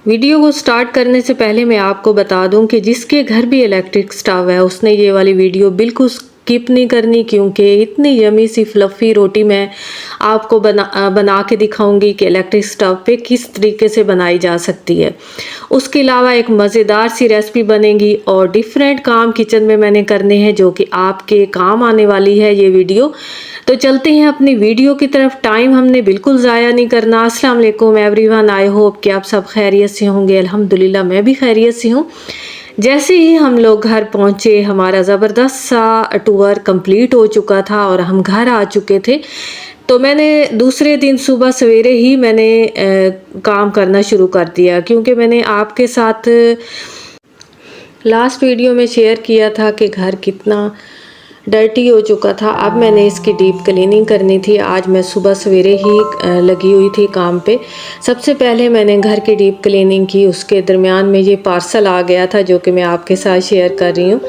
Video को start करने से पहले मैं आपको बता दूं कि जिसके घर भी इलेक्ट्रिक स्टव है उसने ये वाली वीडियो बिल्कुल स्किप नहीं करनी, क्योंकि इतनी यमी सी फ्लफ़ी रोटी मैं आपको बना के दिखाऊंगी कि इलेक्ट्रिक स्टव पे किस तरीके से बनाई जा सकती है। उसके अलावा एक मज़ेदार सी रेसिपी बनेगी और डिफरेंट काम किचन में मैंने करने हैं जो कि आपके काम आने वाली है ये वीडियो। तो चलते हैं अपनी वीडियो की तरफ, टाइम हमने बिल्कुल ज़ाया नहीं करना। अस्सलाम वालेकुम एवरीवन, आई होप कि आप सब खैरियत से होंगे। अल्हम्दुलिल्लाह मैं भी खैरियत से हूँ। जैसे ही हम लोग घर पहुँचे हमारा ज़बरदस्त सा टूर कंप्लीट हो चुका था और हम घर आ चुके थे। तो मैंने दूसरे दिन सुबह सवेरे ही मैंने काम करना शुरू कर दिया, क्योंकि मैंने आपके साथ लास्ट वीडियो में शेयर किया था कि घर कितना डर्टी हो चुका था। अब मैंने इसकी डीप क्लीनिंग करनी थी। आज मैं सुबह सवेरे ही लगी हुई थी काम पे। सबसे पहले मैंने घर की डीप क्लीनिंग की, उसके दरमियान में ये पार्सल आ गया था जो कि मैं आपके साथ शेयर कर रही हूँ।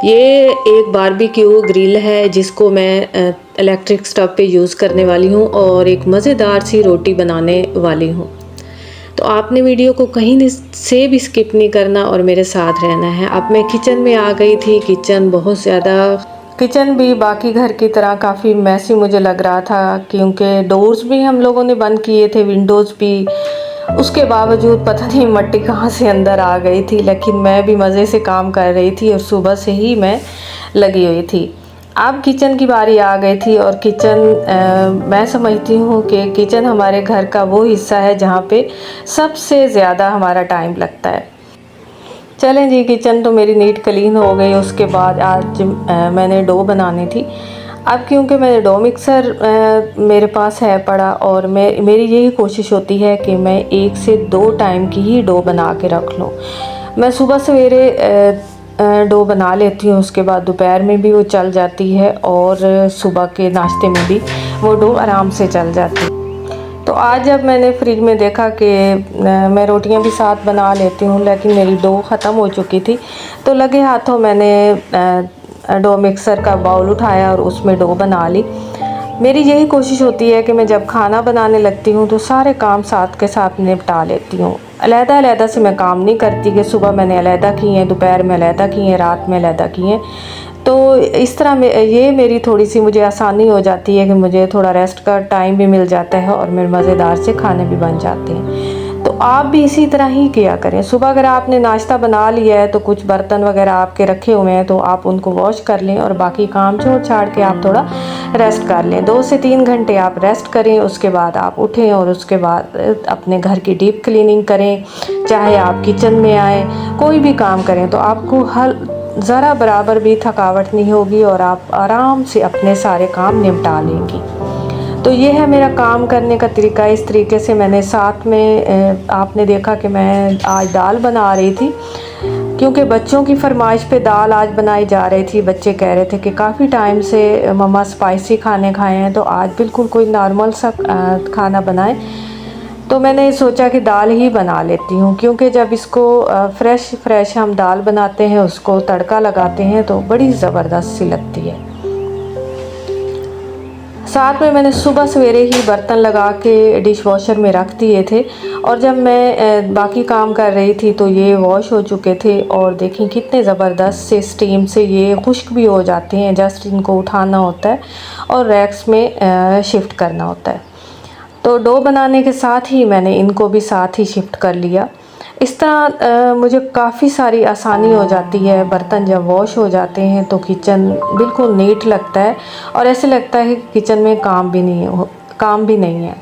ये एक बारबेक्यू ग्रिल है जिसको मैं इलेक्ट्रिक स्टव पे यूज़ करने वाली हूँ और एक मज़ेदार सी रोटी बनाने वाली हूँ। तो आपने वीडियो को कहीं से भी स्किप नहीं करना और मेरे साथ रहना है। अब मैं किचन में आ गई थी। किचन भी बाकी घर की तरह काफ़ी मैसी मुझे लग रहा था, क्योंकि डोर्स भी हम लोगों ने बंद किए थे, विंडोज़ भी। उसके बावजूद पता नहीं मिट्टी कहाँ से अंदर आ गई थी, लेकिन मैं भी मज़े से काम कर रही थी और सुबह से ही मैं लगी हुई थी। अब किचन की बारी आ गई थी और मैं समझती हूँ कि किचन हमारे घर का वो हिस्सा है जहाँ पे सबसे ज़्यादा हमारा टाइम लगता है। चलें जी, किचन तो मेरी नीट क्लीन हो गई। उसके बाद आज मैंने डो बनानी थी। अब क्योंकि मैंने डो मिक्सर मेरे पास है पड़ा और मेरी यही कोशिश होती है कि मैं 1 से 2 टाइम की ही डो बना के रख लूँ। मैं सुबह सवेरे डो बना लेती हूँ, उसके बाद दोपहर में भी वो चल जाती है और सुबह के नाश्ते में भी वो डो आराम से चल जाती है। तो आज जब मैंने फ्रिज में देखा कि मैं रोटियां भी साथ बना लेती हूँ, लेकिन मेरी डो ख़त्म हो चुकी थी, तो लगे हाथों मैंने डो मिक्सर का बाउल उठाया और उसमें डो बना ली। मेरी यही कोशिश होती है कि मैं जब खाना बनाने लगती हूँ तो सारे काम साथ के साथ निपटा लेती हूँ। अलग-अलग से मैं काम नहीं करती कि सुबह मैंने अलग किए हैं, दोपहर में अलग किए हैं, रात में अलग किए हैं। तो इस तरह ये मेरी थोड़ी सी मुझे आसानी हो जाती है कि मुझे थोड़ा रेस्ट का टाइम भी मिल जाता है और मेरे मज़ेदार से खाने भी बन जाते हैं। तो आप भी इसी तरह ही किया करें। सुबह अगर आपने नाश्ता बना लिया है तो कुछ बर्तन वगैरह आपके रखे हुए हैं तो आप उनको वॉश कर लें और बाकी काम छोड़ छाड़ के आप थोड़ा रेस्ट कर लें। 2 से 3 घंटे आप रेस्ट करें, उसके बाद आप उठें और उसके बाद अपने घर की डीप क्लीनिंग करें। चाहे आप किचन में आएँ, कोई भी काम करें तो आपको ज़रा बराबर भी थकावट नहीं होगी और आप आराम से अपने सारे काम निपटा लेंगी। तो ये है मेरा काम करने का तरीका। इस तरीके से मैंने साथ में आपने देखा कि मैं आज दाल बना रही थी, क्योंकि बच्चों की फरमाइश पे दाल आज बनाई जा रही थी। बच्चे कह रहे थे कि काफ़ी टाइम से मम्मा स्पाइसी खाने खाए हैं, तो आज बिल्कुल कोई नॉर्मल सा खाना बनाएं। तो मैंने सोचा कि दाल ही बना लेती हूँ, क्योंकि जब इसको फ्रेश हम दाल बनाते हैं, उसको तड़का लगाते हैं तो बड़ी ज़बरदस्त सी लगती है। साथ में मैंने सुबह सवेरे ही बर्तन लगा के डिश वॉशर में रख दिए थे और जब मैं बाकी काम कर रही थी तो ये वॉश हो चुके थे और देखें कितने ज़बरदस्त से स्टीम से ये खुश्क भी हो जाते हैं। जस्ट इनको उठाना होता है और रैक्स में शिफ्ट करना होता है। तो डो बनाने के साथ ही मैंने इनको भी साथ ही शिफ्ट कर लिया। इस तरह मुझे काफ़ी सारी आसानी हो जाती है। बर्तन जब वॉश हो जाते हैं तो किचन बिल्कुल नीट लगता है और ऐसे लगता है कि किचन में काम भी नहीं है।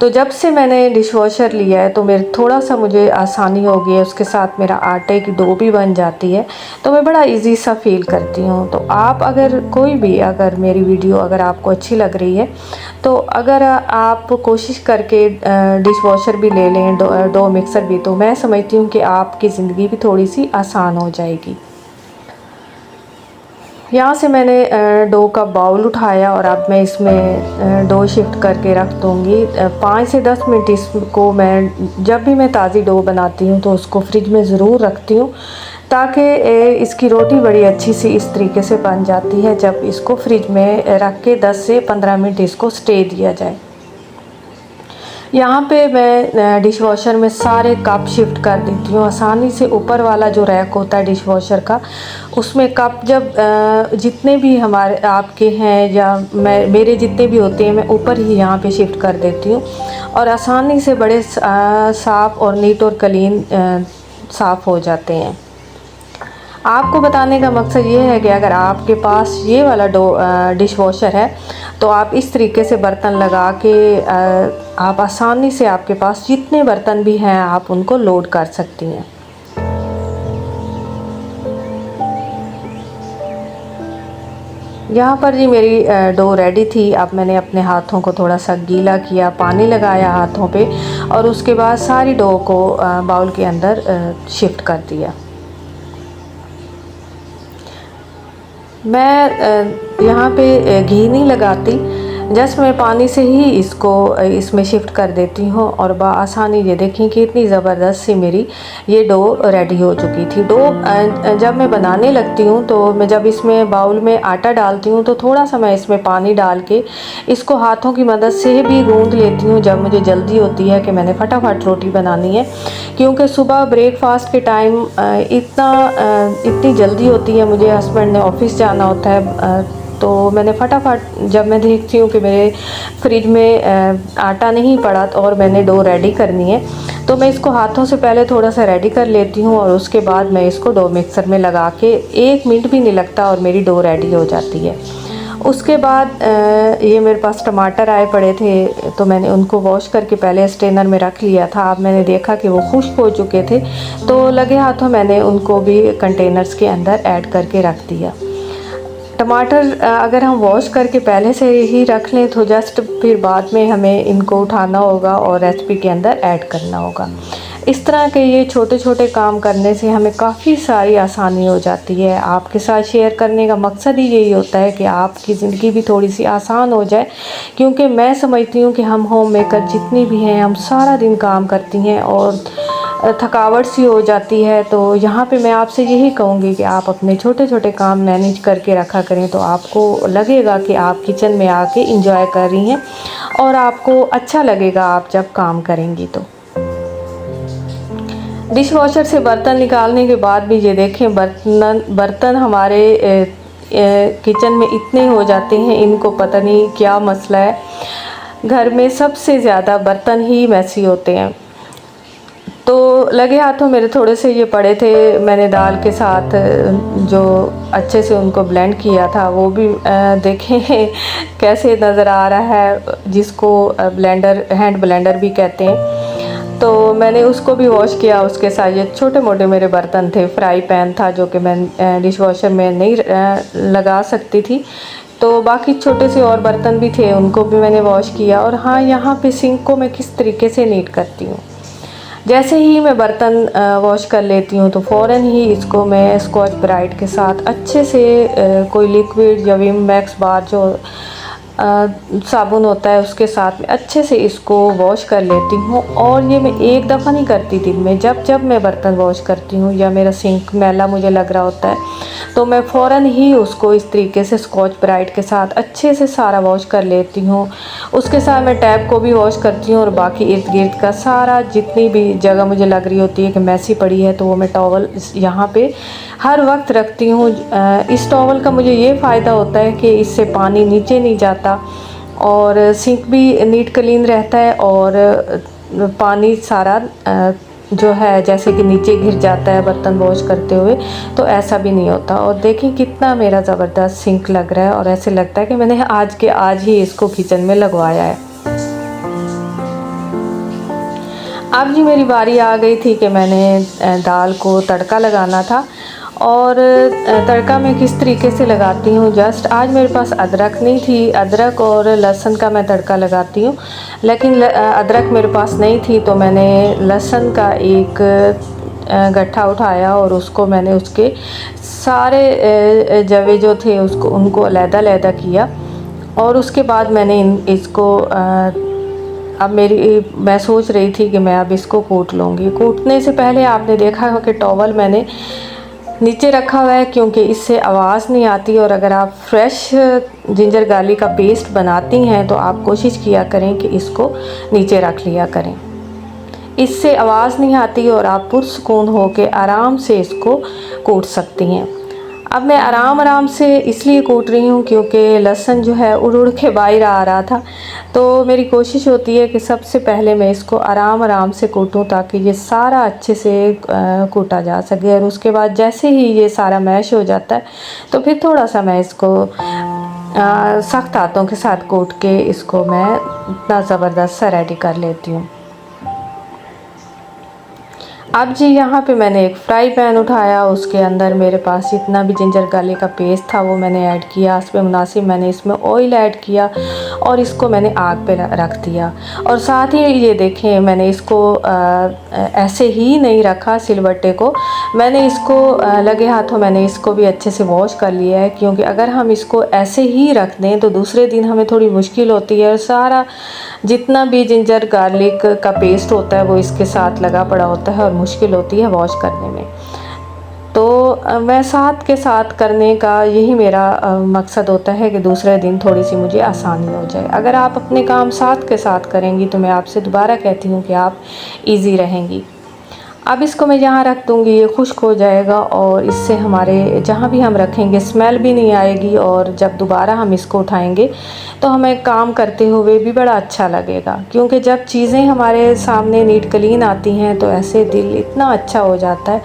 तो जब से मैंने डिश वॉशर लिया है तो मेरे थोड़ा सा मुझे आसानी हो गई है। उसके साथ मेरा आटे की डो भी बन जाती है, तो मैं बड़ा इजी सा फील करती हूँ। तो आप अगर मेरी वीडियो अगर आपको अच्छी लग रही है तो अगर आप कोशिश करके डिश वॉशर भी ले लें, डो मिक्सर भी, तो मैं समझती हूँ कि आपकी ज़िंदगी भी थोड़ी सी आसान हो जाएगी। यहाँ से मैंने डो का बाउल उठाया और अब मैं इसमें डो शिफ्ट करके रख दूँगी। 5 से 10 मिनट इसको जब भी मैं ताज़ी डो बनाती हूँ तो उसको फ्रिज में ज़रूर रखती हूँ, ताकि इसकी रोटी बड़ी अच्छी सी इस तरीके से बन जाती है जब इसको फ्रिज में रख के 10 से 15 मिनट इसको स्टे दिया जाए। यहाँ पे मैं डिश वॉशर में सारे कप शिफ्ट कर देती हूँ आसानी से। ऊपर वाला जो रैक होता है डिश वॉशर का, उसमें कप जब जितने भी हमारे आपके हैं या मेरे जितने भी होते हैं, मैं ऊपर ही यहाँ पे शिफ्ट कर देती हूँ और आसानी से बड़े साफ़ और नीट और क्लीन साफ़ हो जाते हैं। आपको बताने का मकसद ये है कि अगर आपके पास ये वाला डिश वॉशर है तो आप इस तरीके से बर्तन लगा के आप आसानी से आपके पास जितने बर्तन भी हैं आप उनको लोड कर सकती हैं। यहाँ पर जी मेरी डो रेडी थी। अब मैंने अपने हाथों को थोड़ा सा गीला किया, पानी लगाया हाथों पे और उसके बाद सारी डो को बाउल के अंदर शिफ्ट कर दिया। मैं यहाँ पे घी नहीं लगाती, जस्ट मैं पानी से ही इसको इसमें शिफ्ट कर देती हूँ और आसानी ये देखें कि इतनी ज़बरदस्त सी मेरी ये डो रेडी हो चुकी थी। डो जब मैं बनाने लगती हूँ तो मैं जब इसमें बाउल में आटा डालती हूँ तो थोड़ा सा मैं इसमें पानी डाल के इसको हाथों की मदद से भी गूँध लेती हूँ जब मुझे जल्दी होती है कि मैंने फटाफट रोटी बनानी है। क्योंकि सुबह ब्रेकफास्ट के टाइम इतनी जल्दी होती है, मुझे हस्बैंड ने ऑफिस जाना होता है, तो मैंने फटाफट जब मैं देखती हूँ कि मेरे फ्रिज में आटा नहीं पड़ा और मैंने डो रेडी करनी है तो मैं इसको हाथों से पहले थोड़ा सा रेडी कर लेती हूँ और उसके बाद मैं इसको डो मिक्सर में लगा के 1 मिनट भी नहीं लगता और मेरी डो रेडी हो जाती है। उसके बाद ये मेरे पास टमाटर आए पड़े थे तो मैंने उनको वॉश करके पहले स्ट्रेनर में रख लिया था। अब मैंने देखा कि वो खुश्क हो चुके थे तो लगे हाथों मैंने उनको भी कंटेनर्स के अंदर ऐड करके रख दिया। टमाटर अगर हम वॉश करके पहले से ही रख लें तो जस्ट फिर बाद में हमें इनको उठाना होगा और रेसिपी के अंदर ऐड करना होगा। इस तरह के ये छोटे छोटे काम करने से हमें काफ़ी सारी आसानी हो जाती है। आपके साथ शेयर करने का मकसद ही यही होता है कि आपकी ज़िंदगी भी थोड़ी सी आसान हो जाए, क्योंकि मैं समझती हूँ कि हम होम मेकर जितनी भी हैं हम सारा दिन काम करती हैं और थकावट सी हो जाती है। तो यहाँ पे मैं आपसे यही कहूँगी कि आप अपने छोटे छोटे काम मैनेज करके रखा करें तो आपको लगेगा कि आप किचन में आके इंजॉय कर रही हैं और आपको अच्छा लगेगा आप जब काम करेंगी। तो डिश वॉशर से बर्तन निकालने के बाद भी ये देखें बर्तन हमारे किचन में इतने हो जाते हैं, इनको पता नहीं क्या मसला है। घर में सबसे ज़्यादा बर्तन ही मैसी होते हैं। तो लगे हाथों मेरे थोड़े से ये पड़े थे, मैंने दाल के साथ जो अच्छे से उनको ब्लेंड किया था वो भी देखें कैसे नज़र आ रहा है, जिसको ब्लेंडर हैंड ब्लेंडर भी कहते हैं। तो मैंने उसको भी वॉश किया। उसके साथ ये छोटे मोटे मेरे बर्तन थे, फ्राई पैन था जो कि मैं डिश वॉशर में नहीं लगा सकती थी, तो बाकी छोटे से और बर्तन भी थे उनको भी मैंने वॉश किया। और हाँ, यहाँ पे सिंक को मैं किस तरीके से नीट करती हूँ, जैसे ही मैं बर्तन वॉश कर लेती हूँ तो फ़ौरन ही इसको मैं स्कॉच ब्राइट के साथ अच्छे से कोई लिक्विड या विम मैक्स बार जो साबुन होता है उसके साथ में अच्छे से इसको वॉश कर लेती हूँ। और ये मैं एक दफ़ा नहीं करती दिन में, जब जब मैं बर्तन वॉश करती हूँ या मेरा सिंक मैला मुझे लग रहा होता है तो मैं फ़ौरन ही उसको इस तरीके से स्कॉच ब्राइट के साथ अच्छे से सारा वॉश कर लेती हूँ। उसके साथ मैं टैप को भी वॉश करती हूँ और बाकी इर्द गिर्द का सारा जितनी भी जगह मुझे लग रही होती है कि मैसी पड़ी है तो वो मैं टॉवल यहाँ पे हर वक्त रखती हूँ। इस टॉवल का मुझे ये फ़ायदा होता है कि इससे पानी नीचे नहीं जाता और सिंक भी नीट क्लीन रहता है और पानी सारा जो है जैसे कि नीचे गिर जाता है बर्तन वॉश करते हुए, तो ऐसा भी नहीं होता। और देखिए कितना मेरा ज़बरदस्त सिंक लग रहा है और ऐसे लगता है कि मैंने आज के आज ही इसको किचन में लगवाया है। अब जी मेरी बारी आ गई थी कि मैंने दाल को तड़का लगाना था। और तड़का मैं किस तरीके से लगाती हूँ, जस्ट आज मेरे पास अदरक नहीं थी, अदरक और लहसुन का मैं तड़का लगाती हूँ, लेकिन अदरक मेरे पास नहीं थी तो मैंने लहसुन का एक गट्ठा उठाया और उसको मैंने उसके सारे जवे जो थे उसको उनको अलग-अलग किया। और उसके बाद मैंने इसको अब मैं सोच रही थी कि मैं अब इसको कूट लूँगी। कूटने से पहले आपने देखा हो कि टॉवल मैंने नीचे रखा हुआ है क्योंकि इससे आवाज़ नहीं आती। और अगर आप फ्रेश जिंजर गार्लिक का पेस्ट बनाती हैं तो आप कोशिश किया करें कि इसको नीचे रख लिया करें, इससे आवाज़ नहीं आती और आप पुरसुकून होकर आराम से इसको कूट सकती हैं। अब मैं आराम से इसलिए कूट रही हूँ क्योंकि लहसुन जो है उड़ उड़ के बाहर आ रहा था, तो मेरी कोशिश होती है कि सबसे पहले मैं इसको आराम से कूटूँ ताकि ये सारा अच्छे से कूटा जा सके। और उसके बाद जैसे ही ये सारा मैश हो जाता है तो फिर थोड़ा सा मैं इसको सख्त हाथों के साथ कूट के इसको मैं इतना ज़बरदस्त सा रेडी कर लेती हूँ। अब जी यहाँ पे मैंने एक फ्राई पैन उठाया, उसके अंदर मेरे पास जितना भी जिंजर गार्लिक का पेस्ट था वो मैंने ऐड किया। उस पर मुनासिब मैंने इसमें ऑयल ऐड किया और इसको मैंने आग पे रख दिया। और साथ ही ये देखें मैंने इसको ऐसे ही नहीं रखा सिलबट्टे को, मैंने इसको लगे हाथों मैंने इसको भी अच्छे से वॉश कर लिया है, क्योंकि अगर हम इसको ऐसे ही रख दें तो दूसरे दिन हमें थोड़ी मुश्किल होती है और सारा जितना भी जिंजर गार्लिक का पेस्ट होता है वो इसके साथ लगा पड़ा होता है और मुश्किल होती है वॉश करने में। तो मैं साथ के साथ करने का यही मेरा मकसद होता है कि दूसरे दिन थोड़ी सी मुझे आसानी हो जाए। अगर आप अपने काम साथ के साथ करेंगी तो मैं आपसे दोबारा कहती हूँ कि आप इजी रहेंगी। अब इसको मैं यहाँ रख दूँगी, ये खुश्क हो जाएगा और इससे हमारे जहाँ भी हम रखेंगे स्मेल भी नहीं आएगी और जब दोबारा हम इसको उठाएंगे तो हमें काम करते हुए भी बड़ा अच्छा लगेगा। क्योंकि जब चीज़ें हमारे सामने नीट क्लीन आती हैं तो ऐसे दिल इतना अच्छा हो जाता है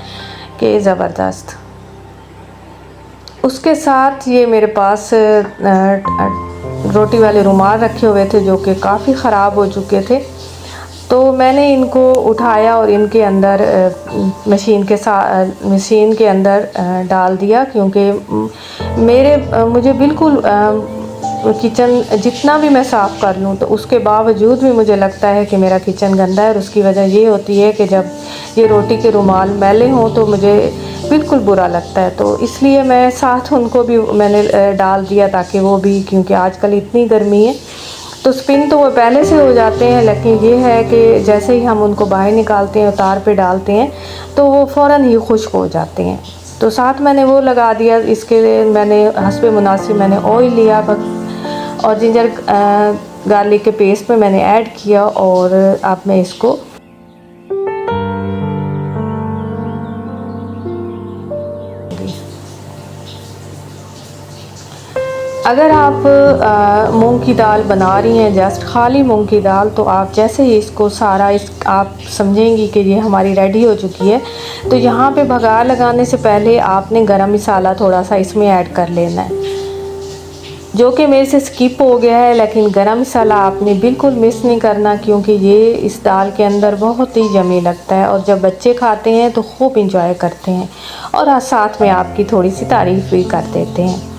कि ज़बरदस्त। उसके साथ ये मेरे पास रोटी वाले रुमाल रखे हुए थे जो कि काफ़ी ख़राब हो चुके थे, तो मैंने इनको उठाया और इनके अंदर मशीन के अंदर डाल दिया। क्योंकि मुझे बिल्कुल किचन जितना भी मैं साफ़ कर लूँ तो उसके बावजूद भी मुझे लगता है कि मेरा किचन गंदा है। और उसकी वजह ये होती है कि जब ये रोटी के रुमाल मैले हों तो मुझे बिल्कुल बुरा लगता है। तो इसलिए मैं साथ उनको भी मैंने डाल दिया ताकि वो भी, क्योंकि आजकल इतनी गर्मी है तो स्पिन तो वो पहले से हो जाते हैं, लेकिन ये है कि जैसे ही हम उनको बाहर निकालते हैं उतार पे डालते हैं तो वो फ़ौरन ही खुश्क हो जाते हैं। तो साथ मैंने वो लगा दिया। इसके लिए मैंने हस्बे मुनासिब मैंने ऑयल लिया और जिंजर गार्लिक के पेस्ट में मैंने ऐड किया और अब मैं इसको अगर आप मूंग की दाल बना रही हैं, जस्ट खाली मूंग की दाल, तो आप जैसे ही इसको सारा आप समझेंगी कि ये हमारी रेडी हो चुकी है, तो यहाँ पे बघार लगाने से पहले आपने गरम मसाला थोड़ा सा इसमें ऐड कर लेना है, जो कि मेरे से स्किप हो गया है। लेकिन गरम मसाला आपने बिल्कुल मिस नहीं करना क्योंकि ये इस दाल के अंदर बहुत ही यम्मी लगता है और जब बच्चे खाते हैं तो खूब इंजॉय करते हैं और साथ में आपकी थोड़ी सी तारीफ़ भी कर देते हैं।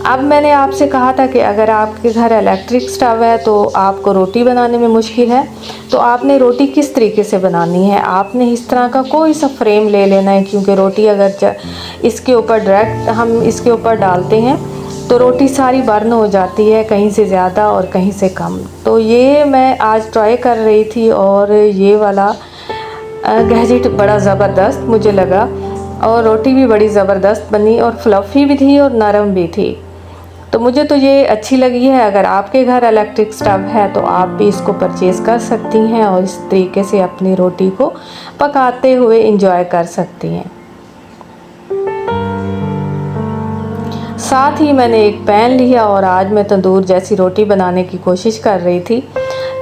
अब मैंने आपसे कहा था कि अगर आपके घर इलेक्ट्रिक स्टव है तो आपको रोटी बनाने में मुश्किल है, तो आपने रोटी किस तरीके से बनानी है, आपने इस तरह का कोई सा फ्रेम ले लेना है। क्योंकि रोटी अगर इसके ऊपर डायरेक्ट हम इसके ऊपर डालते हैं तो रोटी सारी बर्न हो जाती है, कहीं से ज़्यादा और कहीं से कम। तो ये मैं आज ट्राई कर रही थी और ये वाला गैजेट बड़ा ज़बरदस्त मुझे लगा और रोटी भी बड़ी ज़बरदस्त बनी और फ्लफ़ी भी थी और नरम भी थी। तो मुझे तो ये अच्छी लगी है। अगर आपके घर इलेक्ट्रिक स्टव है तो आप भी इसको परचेज़ कर सकती हैं और इस तरीके से अपनी रोटी को पकाते हुए इंजॉय कर सकती हैं। साथ ही मैंने एक पैन लिया और आज मैं तंदूर जैसी रोटी बनाने की कोशिश कर रही थी,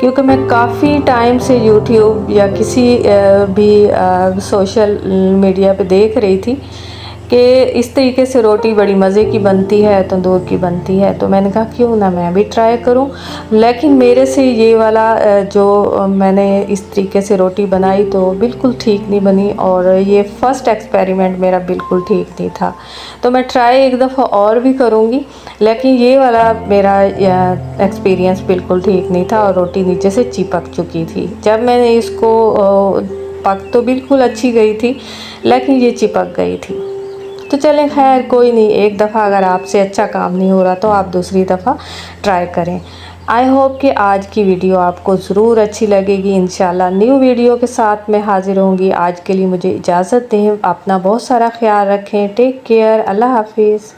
क्योंकि मैं काफ़ी टाइम से यूट्यूब या किसी भी सोशल मीडिया पे देख रही थी कि इस तरीके से रोटी बड़ी मज़े की बनती है, तंदूर की बनती है। तो मैंने कहा क्यों ना मैं भी ट्राई करूं। लेकिन मेरे से ये वाला जो मैंने इस तरीके से रोटी बनाई तो बिल्कुल ठीक नहीं बनी और ये फ़र्स्ट एक्सपेरिमेंट मेरा बिल्कुल ठीक नहीं था। तो मैं ट्राई एक दफ़ा और भी करूँगी, लेकिन ये वाला मेरा एक्सपीरियंस बिल्कुल ठीक नहीं था और रोटी नीचे से चिपक चुकी थी। जब मैंने इसको पक तो बिल्कुल अच्छी गई थी, लेकिन ये चिपक गई थी। तो चलें खैर कोई नहीं, एक दफ़ा अगर आपसे अच्छा काम नहीं हो रहा तो आप दूसरी दफ़ा ट्राई करें। आई होप कि आज की वीडियो आपको ज़रूर अच्छी लगेगी। इंशाल्लाह न्यू वीडियो के साथ मैं हाज़िर होंगी। आज के लिए मुझे इजाज़त दें। अपना बहुत सारा ख्याल रखें। Take care. अल्लाह हाफिज़।